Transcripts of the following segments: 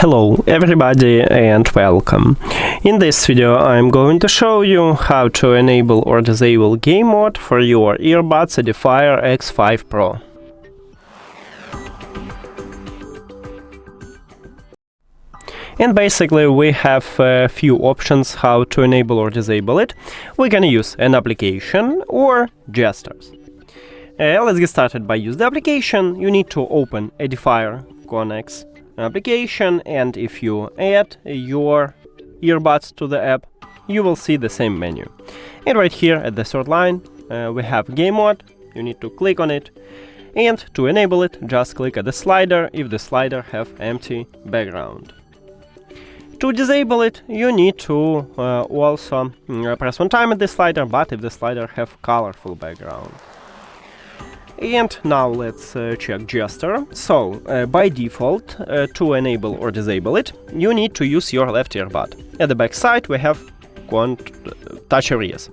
Hello everybody and welcome. In this video I'm going to show you how to enable or disable game mode for your earbuds EDIFIER X5 Pro. And basically we have a few options how to enable or disable it. We can use an application or gestures. Let's get started by use the application. You need to open EDIFIER Connex application, and if you add your earbuds to the app, you will see the same menu. And right here at the third line we have game mode. You need to click on it, and to enable it just click at the slider if the slider have empty background. To disable it you need to also press one time at the slider, but if the slider have colorful background. And now let's check gesture. So, by default, to enable or disable it, you need to use your left earbud. At the back side we have touch areas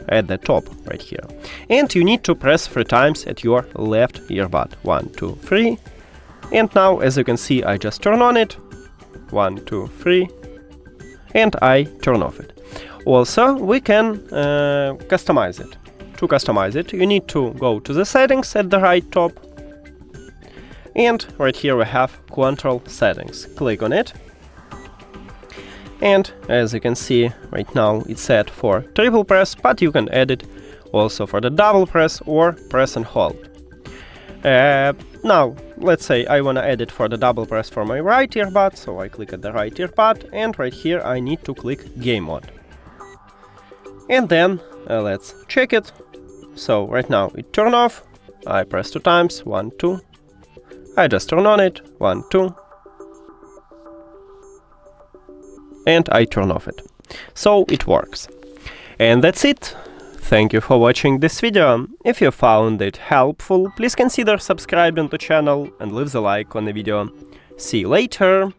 at the top right here. And you need to press 3 times at your left earbud. 1, 2, 3. And now, as you can see, I just turn on it. 1, 2, 3. And I turn off it. Also, we can customize it. To customize it, you need to go to the settings at the right top, and right here we have control settings. Click on it, and as you can see right now it's set for triple press, but you can add it also for the double press or press and hold. Now let's say I want to add it for the double press for my right earbud, so I click at the right earbud, and right here I need to click game mode. And then let's check it. So right now it turn off, I press 2 times, 1, 2, I just turn on it, 1, 2, and I turn off it. So it works. And that's it. Thank you for watching this video. If you found it helpful, please consider subscribing to the channel and leave the like on the video. See you later!